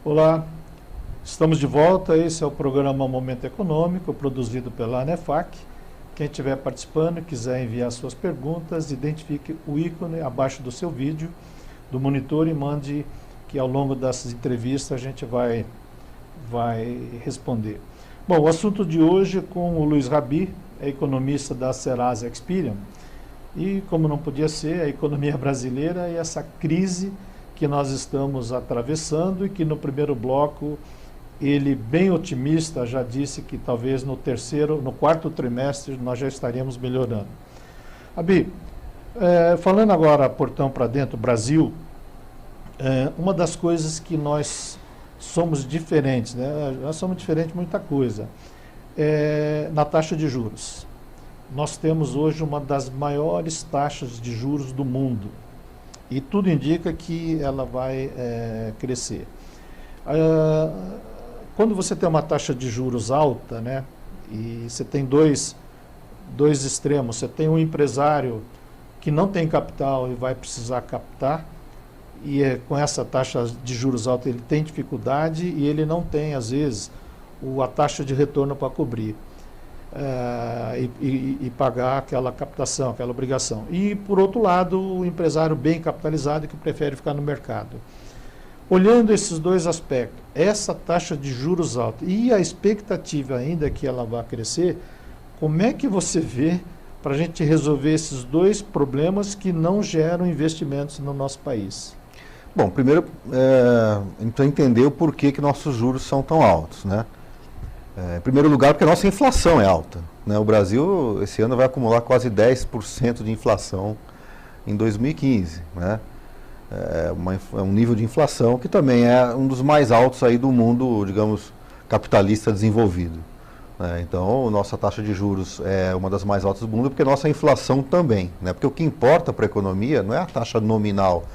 Olá, estamos de volta. Esse é o programa Momento Econômico, produzido pela ANEFAC. Quem estiver participando e quiser enviar suas perguntas, identifique o ícone abaixo do seu vídeo, do monitor, e mande, que ao longo dessas entrevistas a gente vai responder. Bom, o assunto de hoje é com o Luiz Rabi, é economista da Serasa Experian. E, como não podia ser, a economia brasileira e essa crise que nós estamos atravessando, e que no primeiro bloco ele, bem otimista, já disse que talvez no quarto trimestre nós já estaríamos melhorando. Abi, falando agora portão para dentro, Brasil, uma das coisas que nós somos diferentes, né? Nós somos diferentes em muita coisa, na taxa de juros. Nós temos hoje uma das maiores taxas de juros do mundo. E tudo indica que ela vai crescer. Quando você tem uma taxa de juros alta, né, e você tem dois extremos, você tem um empresário que não tem capital e vai precisar captar, e com essa taxa de juros alta ele tem dificuldade e ele não tem, às vezes, a taxa de retorno para cobrir. E pagar aquela captação, aquela obrigação. E, por outro lado, o empresário bem capitalizado que prefere ficar no mercado. Olhando esses dois aspectos, essa taxa de juros alta e a expectativa ainda que ela vá crescer, como é que você vê para a gente resolver esses dois problemas que não geram investimentos no nosso país? Bom, primeiro, a gente precisa entender o porquê que nossos juros são tão altos, né? Em primeiro lugar, porque a nossa inflação é alta, né? O Brasil, esse ano, vai acumular quase 10% de inflação em 2015, né? É um nível de inflação que também é um dos mais altos aí do mundo, digamos, capitalista desenvolvido, né? Então, nossa taxa de juros é uma das mais altas do mundo, porque nossa inflação também, né? Porque o que importa para a economia não é a taxa nominal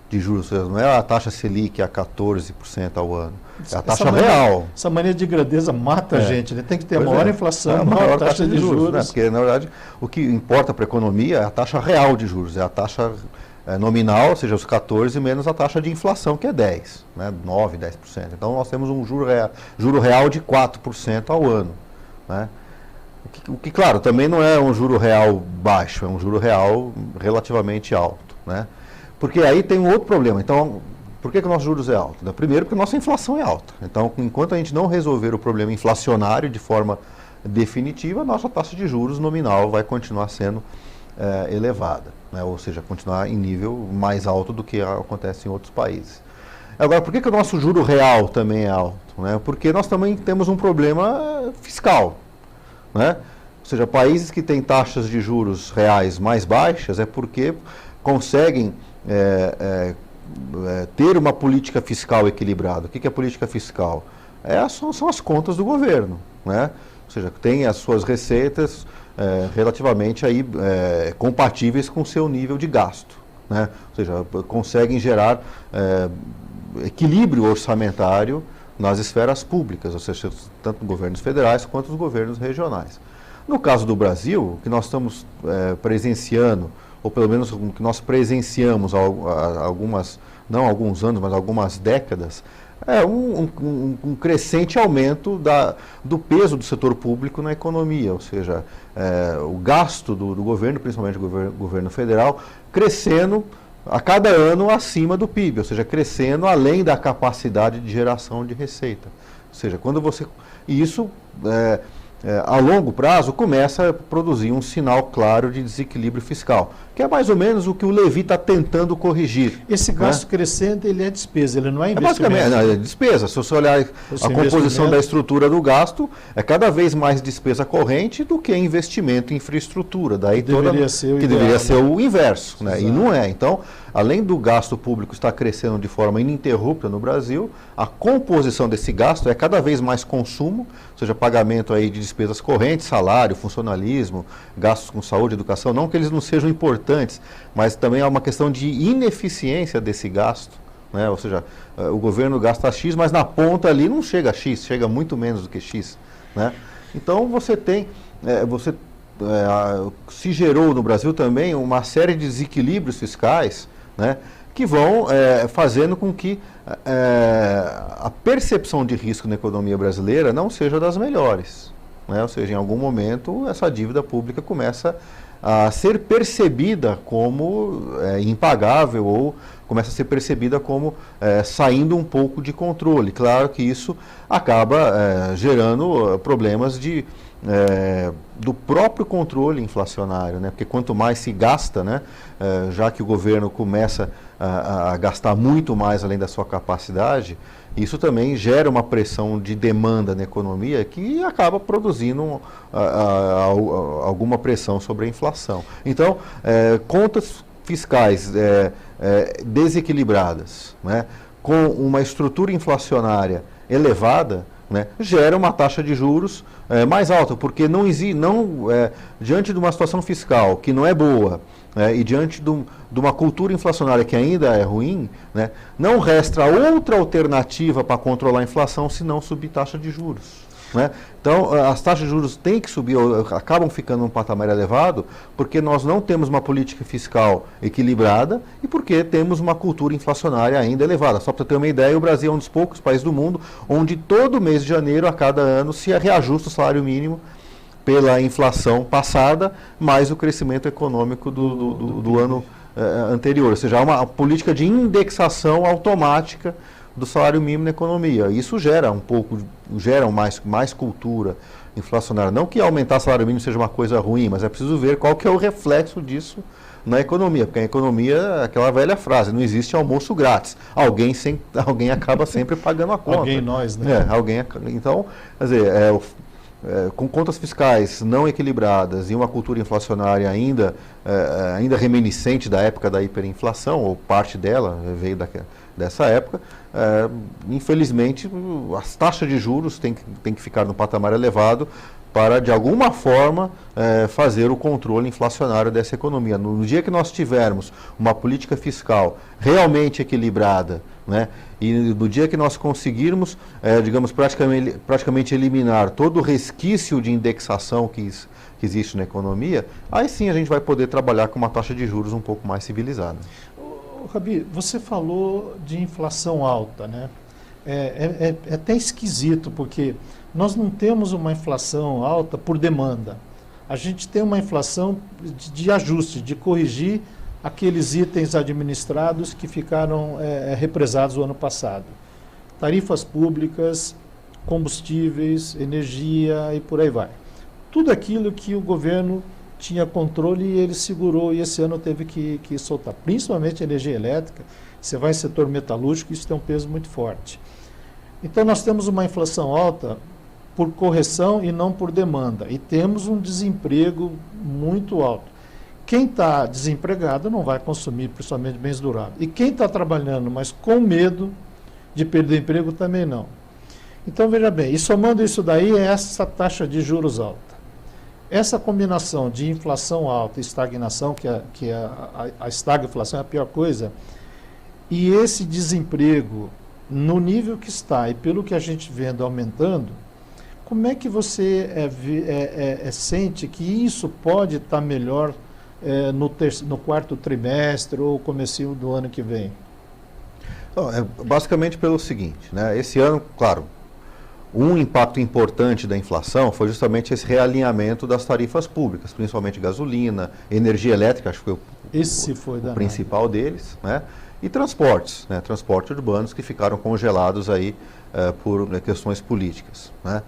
de juros, não é a taxa Selic a 14% ao ano, é a taxa real. Essa mania de grandeza mata a gente, né? Tem que ter a maior inflação, a maior taxa de juros. Né? Porque, na verdade, o que importa para a economia é a taxa real de juros, é a taxa nominal, ou seja, os 14 menos a taxa de inflação, que é 10, né? 9, 10%. Então, nós temos um juro real de 4% ao ano, né? O que, claro, também não é um juro real baixo, é um juro real relativamente alto, né? Porque aí tem um outro problema. Então, por que o nosso juros é alto? Primeiro, porque a nossa inflação é alta. Então, enquanto a gente não resolver o problema inflacionário de forma definitiva, a nossa taxa de juros nominal vai continuar sendo elevada, né? Ou seja, continuar em nível mais alto do que acontece em outros países. Agora, por que o nosso juro real também é alto, né? Porque nós também temos um problema fiscal, né? Ou seja, países que têm taxas de juros reais mais baixas é porque conseguem ter uma política fiscal equilibrada. O que é política fiscal? São as contas do governo, né? Ou seja, tem as suas receitas relativamente aí, compatíveis com o seu nível de gasto, né? Ou seja, conseguem gerar equilíbrio orçamentário nas esferas públicas, ou seja, tanto governos federais quanto os governos regionais. No caso do Brasil, o que nós estamos presenciando, ou pelo menos o que nós presenciamos há não alguns anos, mas algumas décadas, é um crescente aumento do peso do setor público na economia, ou seja, o gasto do governo, principalmente do governo federal, crescendo a cada ano acima do PIB, ou seja, crescendo além da capacidade de geração de receita. Ou seja, e isso, a longo prazo, começa a produzir um sinal claro de desequilíbrio fiscal, que é mais ou menos o que o Levy está tentando corrigir. Esse gasto crescente, ele é despesa, ele não é investimento. Basicamente, é despesa. Se você olhar a composição da estrutura do gasto, é cada vez mais despesa corrente do que investimento em infraestrutura. Daí deveria ser o inverso, né? E não é. Então, além do gasto público estar crescendo de forma ininterrupta no Brasil, a composição desse gasto é cada vez mais consumo, ou seja, pagamento aí de despesas correntes, salário, funcionalismo, gastos com saúde, educação, não que eles não sejam importantes, mas também há uma questão de ineficiência desse gasto, né? Ou seja, o governo gasta X, mas na ponta ali não chega a X, chega muito menos do que X, né? Então se gerou no Brasil também uma série de desequilíbrios fiscais, né, que vão fazendo com que a percepção de risco na economia brasileira não seja das melhores, né? Ou seja, em algum momento essa dívida pública começa a ser percebida como impagável ou começa a ser percebida como saindo um pouco de controle. Claro que isso acaba gerando problemas do próprio controle inflacionário, né? Porque quanto mais se gasta, né, já que o governo começa a gastar muito mais além da sua capacidade, isso também gera uma pressão de demanda na economia que acaba produzindo alguma pressão sobre a inflação. Então, contas fiscais desequilibradas, né, com uma estrutura inflacionária elevada, né, gera uma taxa de juros mais alta, porque diante de uma situação fiscal que não é boa, e diante de uma cultura inflacionária que ainda é ruim, né, não resta outra alternativa para controlar a inflação senão subir taxa de juros, né? Então, as taxas de juros têm que subir, acabam ficando num patamar elevado, porque nós não temos uma política fiscal equilibrada e porque temos uma cultura inflacionária ainda elevada. Só para ter uma ideia, o Brasil é um dos poucos países do mundo onde todo mês de janeiro, a cada ano, se reajusta o salário mínimo pela inflação passada, mais o crescimento econômico do ano anterior. Ou seja, há uma política de indexação automática do salário mínimo na economia. Isso gera mais cultura inflacionária. Não que aumentar o salário mínimo seja uma coisa ruim, mas é preciso ver qual que é o reflexo disso na economia, porque a economia é aquela velha frase, não existe almoço grátis. Alguém acaba sempre pagando a conta. Alguém nós, né? Então, quer dizer, com contas fiscais não equilibradas e uma cultura inflacionária ainda reminiscente da época da hiperinflação, ou parte dela veio dessa época, infelizmente as taxas de juros têm que ficar no patamar elevado para, de alguma forma, fazer o controle inflacionário dessa economia. No dia que nós tivermos uma política fiscal realmente equilibrada, né, e no dia que nós conseguirmos, digamos, praticamente eliminar todo o resquício de indexação que existe na economia, aí sim a gente vai poder trabalhar com uma taxa de juros um pouco mais civilizada. Rabi, você falou de inflação alta, né? É até esquisito, porque nós não temos uma inflação alta por demanda. A gente tem uma inflação de ajuste, de corrigir aqueles itens administrados que ficaram represados o ano passado. Tarifas públicas, combustíveis, energia e por aí vai. Tudo aquilo que o governo tinha controle e ele segurou, e esse ano teve que soltar, principalmente energia elétrica. Você vai em setor metalúrgico, isso tem um peso muito forte. Então nós temos uma inflação alta por correção e não por demanda, e temos um desemprego muito alto. Quem está desempregado não vai consumir, principalmente bens duráveis. E quem está trabalhando, mas com medo de perder o emprego, também não. Então veja bem, e somando isso daí é essa taxa de juros alta. Essa combinação de inflação alta e estagnação, que a estagflação é a pior coisa, e esse desemprego no nível que está e pelo que a gente vendo aumentando, como é que você sente que isso pode estar melhor no quarto trimestre ou comecinho do ano que vem? Basicamente pelo seguinte, né? Esse ano, claro, um impacto importante da inflação foi justamente esse realinhamento das tarifas públicas, principalmente gasolina, energia elétrica, acho que foi o principal deles, né? E transportes, né? Transportes urbanos que ficaram congelados aí por questões políticas, né?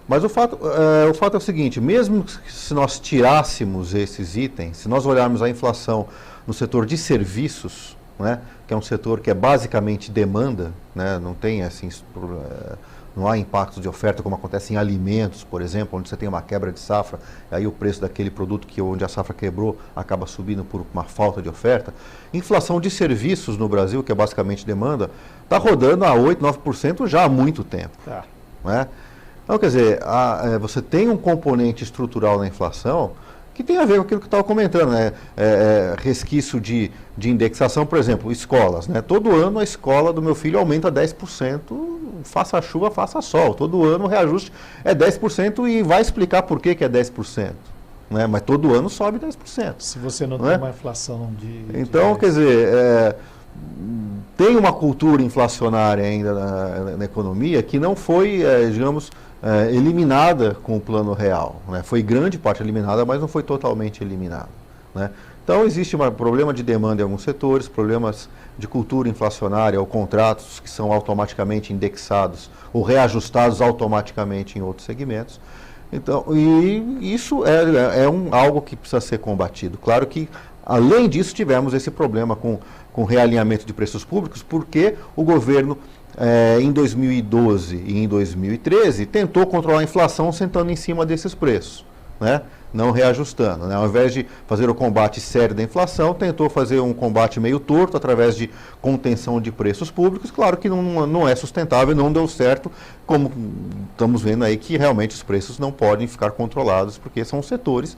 Mas o fato é o seguinte, mesmo se nós tirássemos esses itens, se nós olharmos a inflação no setor de serviços, né, que é um setor que é basicamente demanda, né, não tem assim, não há impactos de oferta como acontece em alimentos, por exemplo, onde você tem uma quebra de safra, e aí o preço daquele produto onde a safra quebrou acaba subindo por uma falta de oferta. Inflação de serviços no Brasil, que é basicamente demanda, está rodando a 8%, 9% já há muito tempo. Né? Então, quer dizer, você tem um componente estrutural na inflação que tem a ver com aquilo que eu estava comentando, né? Resquício de indexação, por exemplo, escolas, né? Todo ano a escola do meu filho aumenta 10%, faça chuva, faça sol. Todo ano o reajuste é 10% e vai explicar por que é 10%. Né? Mas todo ano sobe 10%. Se você não tem uma inflação Então, quer dizer, tem uma cultura inflacionária ainda na economia que não foi, digamos, eliminada com o Plano Real, né? Foi grande parte eliminada, mas não foi totalmente eliminada, né? Então existe um problema de demanda em alguns setores, problemas de cultura inflacionária ou contratos que são automaticamente indexados ou reajustados automaticamente em outros segmentos. Então, e isso é algo que precisa ser combatido. Claro que, além disso, tivemos esse problema com realinhamento de preços públicos, porque o governo, em 2012 e em 2013, tentou controlar a inflação sentando em cima desses preços, né? Não reajustando, né? Ao invés de fazer o combate sério da inflação, tentou fazer um combate meio torto através de contenção de preços públicos. Claro que não é sustentável, não deu certo, como estamos vendo aí que realmente os preços não podem ficar controlados, porque são setores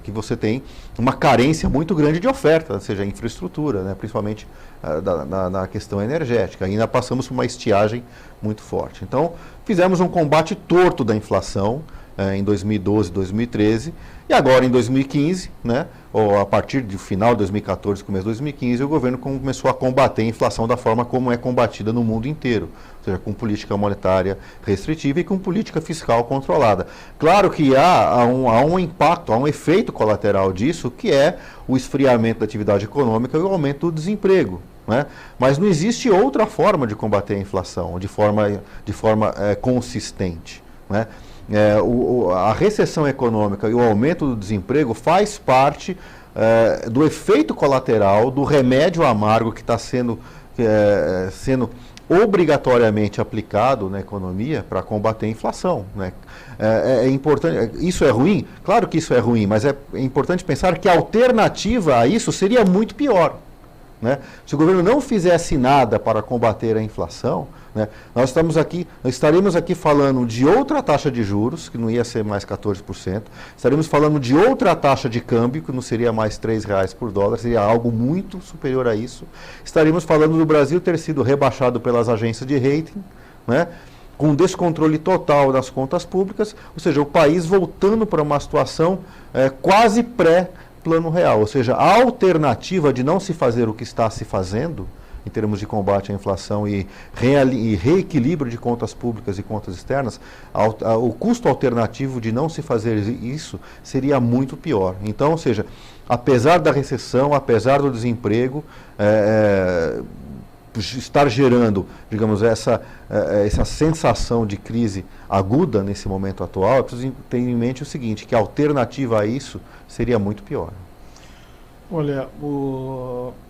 que você tem uma carência muito grande de oferta, ou seja, infraestrutura, né? Principalmente na questão energética. Ainda passamos por uma estiagem muito forte. Então, fizemos um combate torto da inflação, em 2012, 2013, e agora em 2015, né, ou a partir do final de 2014, começo de 2015, o governo começou a combater a inflação da forma como é combatida no mundo inteiro, ou seja, com política monetária restritiva e com política fiscal controlada. Claro que há um impacto, há um efeito colateral disso, que é o esfriamento da atividade econômica e o aumento do desemprego, né? Mas não existe outra forma de combater a inflação de forma consistente, né? A recessão econômica e o aumento do desemprego faz parte do efeito colateral do remédio amargo que está sendo obrigatoriamente aplicado na economia para combater a inflação, né? É importante. Isso é ruim? Claro que isso é ruim, mas é importante pensar que a alternativa a isso seria muito pior, né? Se o governo não fizesse nada para combater a inflação, né, nós estaremos aqui falando de outra taxa de juros, que não ia ser mais 14%, estaremos falando de outra taxa de câmbio, que não seria mais R$3 por dólar, seria algo muito superior a isso. Estaremos falando do Brasil ter sido rebaixado pelas agências de rating, né, com descontrole total das contas públicas, ou seja, o país voltando para uma situação quase pré-Plano Real, ou seja, a alternativa de não se fazer o que está se fazendo, em termos de combate à inflação e reequilíbrio de contas públicas e contas externas, o custo alternativo de não se fazer isso seria muito pior. Então, ou seja, apesar da recessão, apesar do desemprego, estar gerando, digamos, essa sensação de crise aguda nesse momento atual, é preciso ter em mente o seguinte, que a alternativa a isso seria muito pior. Olha,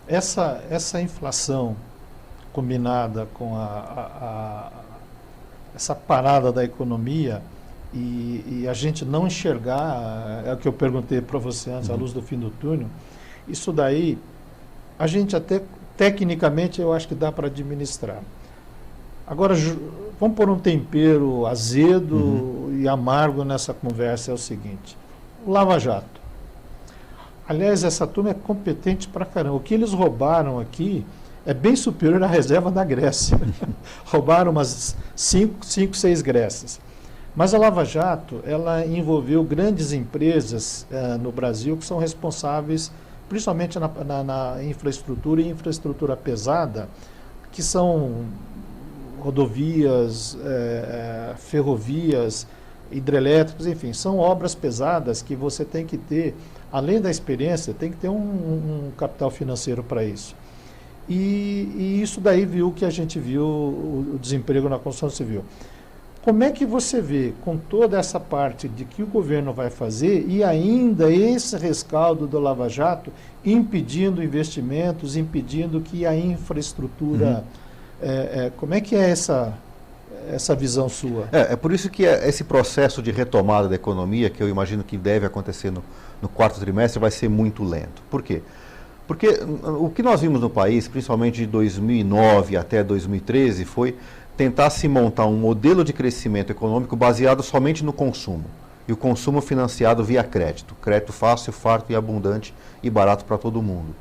essa inflação combinada com essa parada da economia e a gente não enxergar, é o que eu perguntei para você antes, à luz do fim do túnel, isso daí, a gente até, tecnicamente, eu acho que dá para administrar. Agora, vamos pôr um tempero azedo e amargo nessa conversa, é o seguinte, o Lava Jato. Aliás, essa turma é competente pra caramba. O que eles roubaram aqui é bem superior à reserva da Grécia. Roubaram umas 5, 6 Grécias. Mas a Lava Jato, ela envolveu grandes empresas no Brasil que são responsáveis, principalmente na infraestrutura e infraestrutura pesada, que são rodovias, ferrovias, hidrelétricas, enfim, são obras pesadas que você tem que ter, além da experiência, tem que ter um capital financeiro para isso. E isso daí viu que a gente viu o desemprego na construção civil. Como é que você vê, com toda essa parte de que o governo vai fazer e ainda esse rescaldo do Lava Jato impedindo investimentos, impedindo que a infraestrutura... como é que é essa visão sua? É por isso que esse processo de retomada da economia, que eu imagino que deve acontecer no quarto trimestre, vai ser muito lento. Por quê? Porque o que nós vimos no país, principalmente de 2009 até 2013, foi tentar se montar um modelo de crescimento econômico baseado somente no consumo. E o consumo financiado via crédito. Crédito fácil, farto e abundante e barato para todo mundo.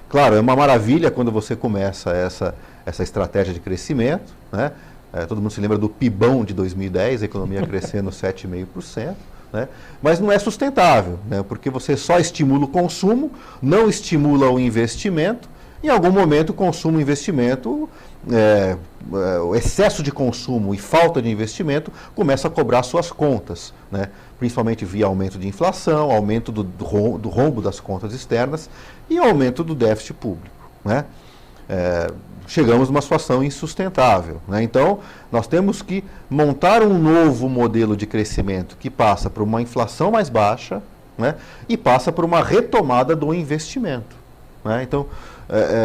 Claro, é uma maravilha quando você começa essa estratégia de crescimento, né? Todo mundo se lembra do PIBão de 2010, a economia crescendo 7,5%, né? Mas não é sustentável, né? Porque você só estimula o consumo, não estimula o investimento Em algum momento, o consumo e investimento, o excesso de consumo e falta de investimento começa a cobrar suas contas, né? Principalmente via aumento de inflação, aumento do rombo das contas externas e aumento do déficit público, né? Chegamos numa situação insustentável, né? Então, nós temos que montar um novo modelo de crescimento que passa por uma inflação mais baixa, né? E passa por uma retomada do investimento, né? Então,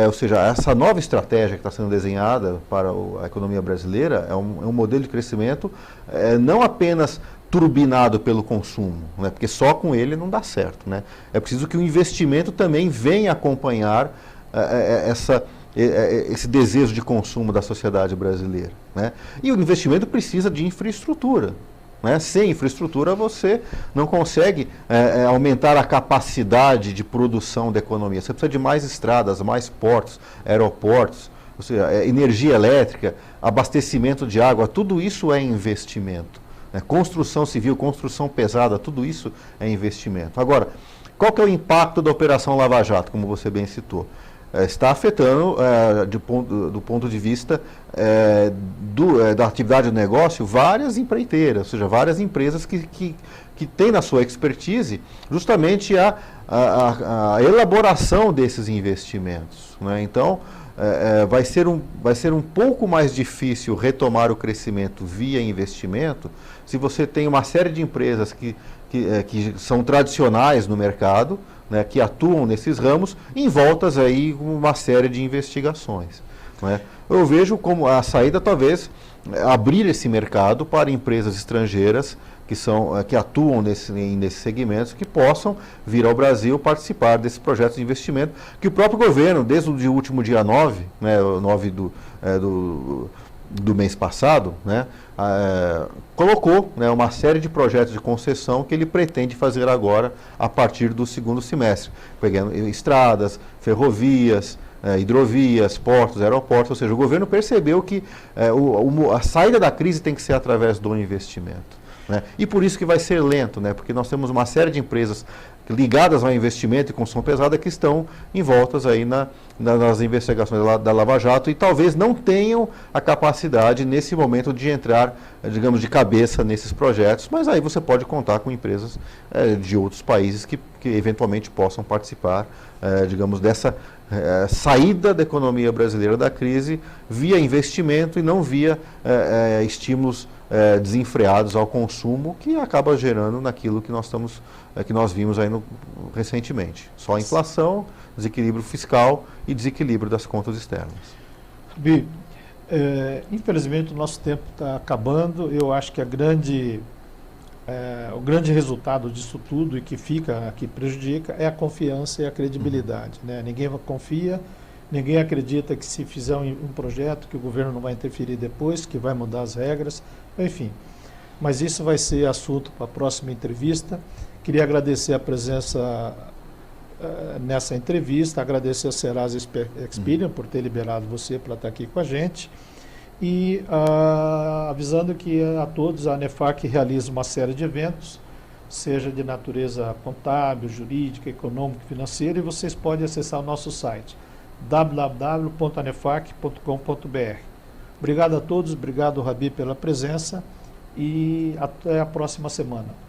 ou seja, essa nova estratégia que está sendo desenhada para a economia brasileira é um modelo de crescimento não apenas turbinado pelo consumo, né? Porque só com ele não dá certo, né? É preciso que o investimento também venha acompanhar esse desejo de consumo da sociedade brasileira, né? E o investimento precisa de infraestrutura, né? Sem infraestrutura você não consegue aumentar a capacidade de produção da economia. Você precisa de mais estradas, mais portos, aeroportos, ou seja, energia elétrica, abastecimento de água, tudo isso é investimento, né? Construção civil, construção pesada, tudo isso é investimento. Agora, qual que é o impacto da Operação Lava Jato, como você bem citou? Está afetando, do ponto de vista da atividade do negócio, várias empreiteiras, ou seja, várias empresas que têm na sua expertise justamente a elaboração desses investimentos, né? Então, vai ser um pouco mais difícil retomar o crescimento via investimento se você tem uma série de empresas que são tradicionais no mercado, né, que atuam nesses ramos, envoltas aí com uma série de investigações, né? Eu vejo como a saída talvez abrir esse mercado para empresas estrangeiras que atuam nesses segmentos, que possam vir ao Brasil participar desses projetos de investimento, que o próprio governo, desde o último dia 9, né, 9 do mês passado, né, colocou, né, uma série de projetos de concessão que ele pretende fazer agora a partir do segundo semestre, pegando estradas, ferrovias, hidrovias, portos, aeroportos, ou seja, o governo percebeu que a saída da crise tem que ser através do investimento, né? E por isso que vai ser lento, né, porque nós temos uma série de empresas ligadas ao investimento e construção pesada que estão envoltas aí nas investigações da Lava Jato e talvez não tenham a capacidade nesse momento de entrar, digamos, de cabeça nesses projetos, mas aí você pode contar com empresas de outros países que eventualmente possam participar, digamos, dessa saída da economia brasileira da crise via investimento e não via estímulos desenfreados ao consumo, que acaba gerando naquilo que nós vimos aí recentemente. Só inflação, desequilíbrio fiscal e desequilíbrio das contas externas. Bi, infelizmente o nosso tempo está acabando. Eu acho que o grande resultado disso tudo e que prejudica é a confiança e a credibilidade, né? Ninguém confia, ninguém acredita que se fizer um projeto que o governo não vai interferir depois, que vai mudar as regras, enfim. Mas isso vai ser assunto para a próxima entrevista. Queria agradecer a presença nessa entrevista, agradecer a Serasa Experian por ter liberado você para estar aqui com a gente e avisando que a todos a ANEFAC realiza uma série de eventos, seja de natureza contábil, jurídica, econômica, financeira, e vocês podem acessar o nosso site www.anefac.com.br. Obrigado a todos, obrigado Rabi pela presença e até a próxima semana.